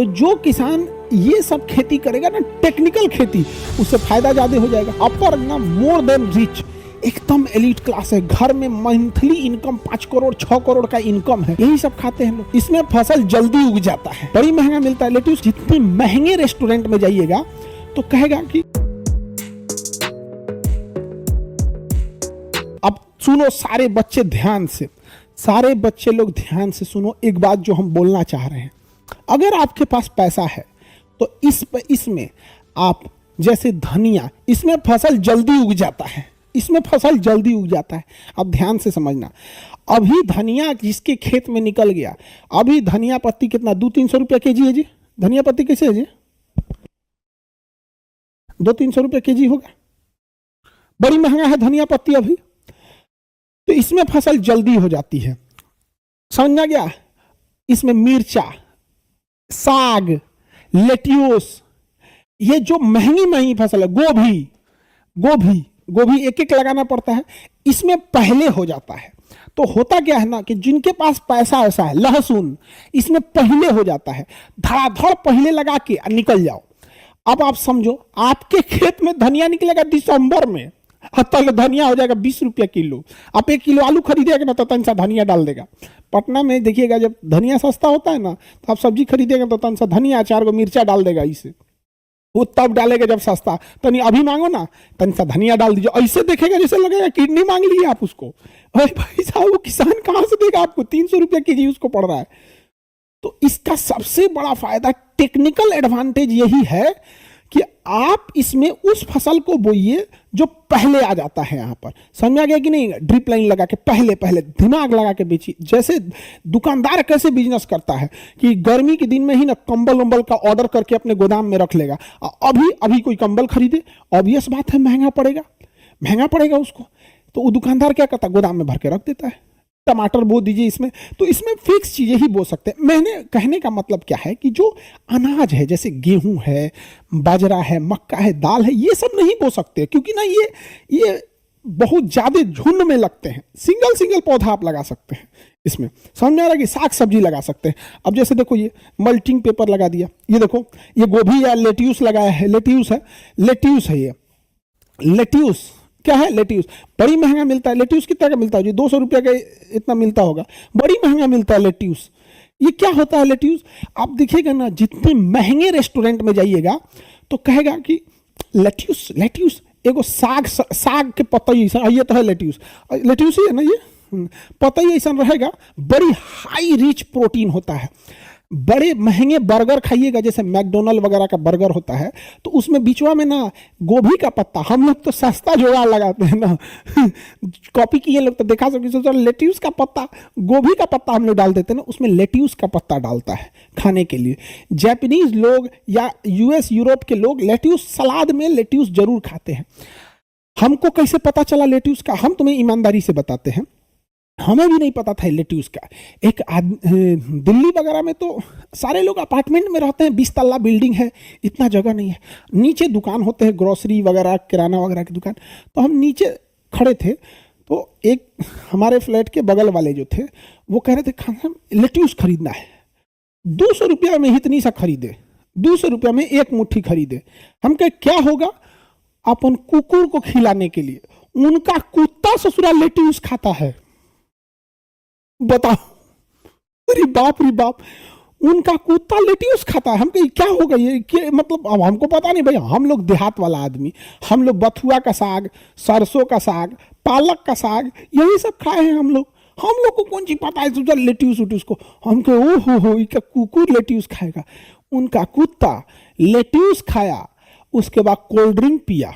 तो जो किसान ये सब खेती करेगा ना, टेक्निकल खेती, उससे फायदा ज्यादा हो जाएगा। अपर ना मोर देन रिच, एकदम एलिट क्लास है, घर में मंथली इनकम 5 करोड़ 6 करोड़ का इनकम है, यही सब खाते हैं लोग। इसमें फसल जल्दी उग जाता है, बड़ी महंगा मिलता है लेट्यूस। जितने महंगे रेस्टोरेंट में जाइएगा तो कहेगा कि अब सुनो सारे बच्चे ध्यान से, सारे बच्चे लोग ध्यान से सुनो एक बात जो हम बोलना चाह रहे हैं। अगर आपके पास पैसा है तो इसमें आप जैसे धनिया, इसमें फसल जल्दी उग जाता है, इसमें फसल जल्दी उग जाता है। अब ध्यान से समझना, अभी धनिया जिसके खेत में निकल गया, अभी धनिया पत्ती कितना 200-300 रुपया केजी है जी। धनिया पत्ती कैसे है जी? 200-300 रुपया केजी होगा, बड़ी महंगा है धनिया पत्ती अभी। तो इसमें फसल जल्दी हो जाती है, समझ गया। इसमें मिर्चा, साग, लेट्यूस, ये जो महंगी महंगी फसल है, गोभी एक एक लगाना पड़ता है, इसमें पहले हो जाता है। तो होता क्या है ना कि जिनके पास पैसा ऐसा है, लहसुन इसमें पहले हो जाता है, धड़ाधड़ पहले लगा के निकल जाओ। अब आप समझो आपके खेत में धनिया निकलेगा दिसंबर में, तक धनिया हो जाएगा 20 रुपया किलो। आप 1 किलो आलू खरीदेगा ना तो तन सा धनिया डाल देगा। पटना में देखिएगा जब धनिया सस्ता होता है ना, तो आप सब्जी खरीदेगा तो तन सा धनिया 4 गो मिर्चा डाल देगा, इसे वो तब डालेगा जब सस्ता। तनी अभी मांगो ना, तन सा धनिया डाल दीजिए, ऐसे देखेगा जैसे लगेगा किडनी मांग ली आप उसको। अरे भाई साहब, वो किसान कहां से देगा आपको? 300 रुपया केजी उसको पड़ रहा है। तो इसका सबसे बड़ा फायदा, टेक्निकल एडवांटेज यही है कि आप इसमें उस फसल को बोइए जो पहले आ जाता है। यहां पर समझ आ गया कि नहीं? ड्रिप लाइन लगा के पहले दिमाग लगा के बेची। जैसे दुकानदार कैसे बिजनेस करता है कि गर्मी के दिन में ही ना कंबल का ऑर्डर करके अपने गोदाम में रख लेगा। अभी कोई कंबल खरीदे, ऑब्वियस बात है महंगा पड़ेगा उसको। तो वो दुकानदार क्या करता है, गोदाम में भर के रख देता है। टमाटर बो दीजिए इसमें, तो इसमें फिक्स चीजें ही बो सकते हैं। मैंने कहने का मतलब क्या है कि जो अनाज है, जैसे गेहूं है, बाजरा है, मक्का है, दाल है, ये सब नहीं बो सकते, क्योंकि ना ये बहुत ज्यादा झुंड में लगते हैं। सिंगल पौधा आप लगा सकते हैं इसमें, समझ में आ रहा है कि साग सब्जी लगा सकते हैं। अब जैसे देखो, ये मल्टिंग पेपर लगा दिया, ये देखो ये गोभी या लेट्यूस लगाया है, लेट्यूस है ये लेट्यूस क्या है? लेट्यूस बड़ी महंगा मिलता है। लेट्यूस कितना का मिलता है जी? 200 रुपया का इतना मिलता होगा, बड़ी महंगा मिलता है लेट्यूस। ये क्या होता है लेट्यूस? आप देखिएगा ना, जितने महंगे रेस्टोरेंट में जाइएगा तो कहेगा कि लेट्यूस एगो साग के पत्ता ऐसा, ये तो है लेट्यूस ही है ना, ये पत्ता ऐसा रहेगा, बड़ी हाई रिच प्रोटीन होता है। बड़े महंगे बर्गर खाइएगा, जैसे मैकडोनल्ड वगैरह का बर्गर होता है, तो उसमें बीचवा में ना गोभी का पत्ता, हम लोग तो सस्ता जुगाड़ लगाते हैं ना कॉपी किए लोग तो देखा सकते, लेट्यूस का पत्ता, गोभी का पत्ता हम लोग डाल देते हैं ना, उसमें लेट्यूस का पत्ता डालता है खाने के लिए। जापानीज लोग या यूएस यूरोप के लोग लेट्यूस सलाद में लेट्यूस जरूर खाते हैं। हमको कैसे पता चला लेट्यूस का? हम तुम्हें ईमानदारी से बताते हैं, हमें भी नहीं पता था लेट्यूस का। दिल्ली वगैरह में तो सारे लोग अपार्टमेंट में रहते हैं, 20 तल्ला बिल्डिंग है, इतना जगह नहीं है। नीचे दुकान होते हैं, ग्रोसरी वगैरह, किराना वगैरह की दुकान। तो हम नीचे खड़े थे, तो एक हमारे फ्लैट के बगल वाले जो थे वो कह रहे थे खाना लेट्यूस खरीदना है, 200 रुपया में इतनी सा खरीदे, 200 रुपया में एक मुट्ठी खरीदे। हम कहे क्या होगा? अपन कुकुर को खिलाने के लिए। उनका कुत्ता ससुरा लेट्यूस खाता है, बताओ। अरे बाप रे बाप, उनका कुत्ता लेट्यूस खाता है। हम कहीं क्या होगा ये मतलब? अब हमको पता नहीं भाई, हम लोग देहात वाला आदमी, हम लोग बथुआ का साग, सरसों का साग, पालक का साग, यही सब खाए हैं हम लोग को कौन चीज पता है लेट्यूस को? हम कहे ओहो इसका कुकुर लेट्यूस खाएगा। उनका कुत्ता लेट्यूस खाया, उसके बाद कोल्ड ड्रिंक पिया,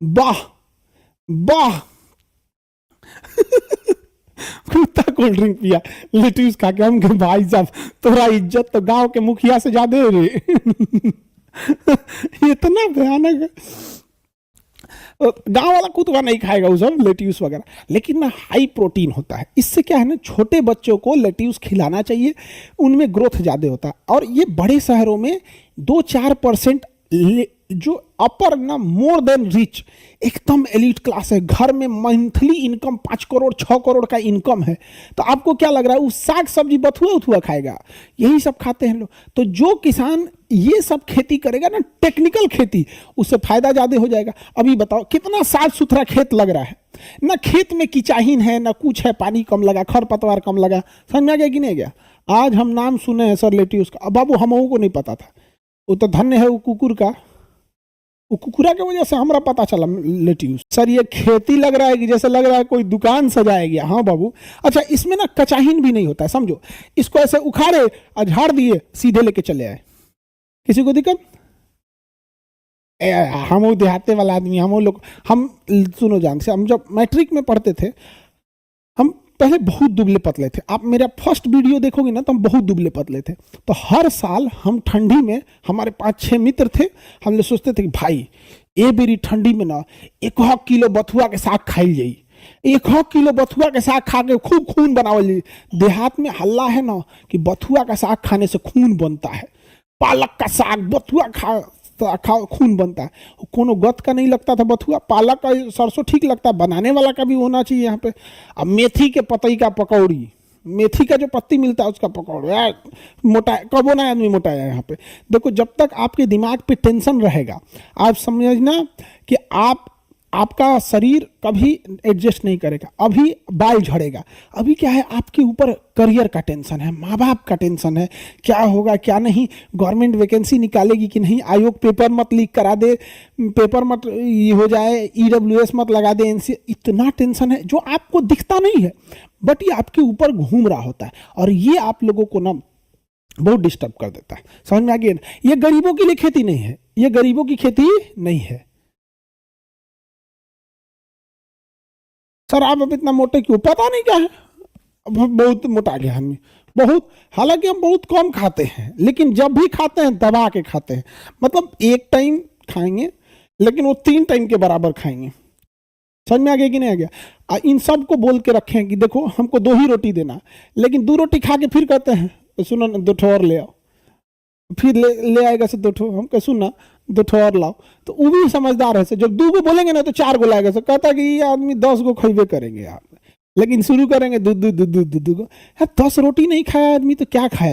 वाह कुत्ता कोल्ड ड्रिंक पिया, लेट्यूस खा के। हम के भाई साहब, तोरा इज्जत तो गांव के मुखिया से ज्यादा है रे इतना भयानक है। गांव वाला कुत्ता नहीं खाएगा वो सब लेट्यूस वगैरह, लेकिन ना हाई प्रोटीन होता है। इससे क्या है ना, छोटे बच्चों को लेट्यूस खिलाना चाहिए, उनमें ग्रोथ ज्यादा होता है। और ये बड़े शहरों में 2-4% जो अपर ना मोर देन रिच, एकदम एलिट क्लास है, घर में मंथली इनकम 5 करोड़ 6 करोड़ का इनकम है, तो आपको क्या लग रहा है वो साग सब्जी बथुआ उथुआ खाएगा? यही सब खाते हैं लोग। तो जो किसान ये सब खेती करेगा ना, टेक्निकल खेती, उससे फायदा ज्यादा हो जाएगा। अभी बताओ कितना साफ सुथरा खेत लग रहा है ना, खेत में कीचाहीन है ना कुछ है, पानी कम लगा, खरपतवार कम लगा। समझ में आ गया कि नहीं गया? आज हम नाम सुने हैं सर लेट्यूस का, अब बाबू हम लोगों को नहीं पता था। वो तो धन्य है वो कुकुर का, वो कुकुरा की वजह से हमारा पता चला लेट्यूस। सर ये खेती लग रहा है कि जैसे लग रहा है कोई दुकान सजाया गया। हाँ बाबू, अच्छा इसमें ना कचाहीन भी नहीं होता है, समझो। इसको ऐसे उखाड़े और झाड़ दिए, सीधे लेके चले आए, किसी को दिक्कत? हम वो देहाते वाला आदमी, हम वो लोग, हम सुनो जान से, हम जब मैट्रिक में पढ़ते थे, हम पहले बहुत दुबले पतले थे। आप मेरा फर्स्ट वीडियो देखोगे ना तो हम बहुत दुबले पतले थे। तो हर साल हम ठंडी में, हमारे 5-6 मित्र थे, हम लोग सोचते थे कि भाई ये बेरी ठंडी में ना 1 किलो बथुआ के साग खाई जाई, 1 किलो बथुआ के साग खा के खूब खून बनावल जाई। देहात में हल्ला है ना कि बथुआ का साग खाने से खून बनता है, पालक का साग बथुआ खा खून बनता है। कोनो गत का नहीं लगता था बथुआ, पालक का सरसों ठीक लगता है, बनाने वाला का भी होना चाहिए यहाँ पे। अब मेथी के पतई का पकौड़ी, मेथी का जो पत्ती मिलता है उसका पकौड़ी, यार मोटा कबो ना आदमी मोटा है यहाँ पे। देखो जब तक आपके दिमाग पे टेंशन रहेगा, आप समझना कि आपका शरीर कभी एडजस्ट नहीं करेगा। अभी बाल झड़ेगा, अभी क्या है, आपके ऊपर करियर का टेंशन है, माँ बाप का टेंशन है, क्या होगा क्या नहीं, गवर्नमेंट वैकेंसी निकालेगी कि नहीं, आयोग पेपर मत लीक करा दे, पेपर मत ये हो जाए, ईडब्ल्यूएस मत लगा दे, एनसी, इतना टेंशन है जो आपको दिखता नहीं है, बट ये आपके ऊपर घूम रहा होता है और ये आप लोगों को ना बहुत डिस्टर्ब कर देता है। समझ में आ गया? ये गरीबों के लिए खेती नहीं है, ये गरीबों की खेती नहीं है। सर आप अब इतना मोटे क्यों? पता नहीं क्या है, अब हम बहुत मोटा गया आदमी बहुत। हालांकि हम बहुत कम खाते हैं, लेकिन जब भी खाते हैं दबा के खाते हैं। मतलब एक टाइम खाएंगे लेकिन वो 3 टाइम के बराबर खाएंगे। समझ में आ गया कि नहीं आ गया? इन सब को बोल के रखें कि देखो हमको 2 ही रोटी देना, लेकिन 2 रोटी खा के फिर कहते हैं सुनो 2 ठो और ले आओ, फिर ले आएगा से 2 ठो, हम कह सुनना 2 ठो और लाओ। तो वो भी समझदार है, जब 2 को बोलेंगे ना तो 4 को लाएगा, कहता कि ये आदमी 10 को खरीबे करेंगे आप, लेकिन शुरू करेंगे दूध दूध दूध दूध दूध। 10 रोटी नहीं खाया आदमी तो क्या खाया है?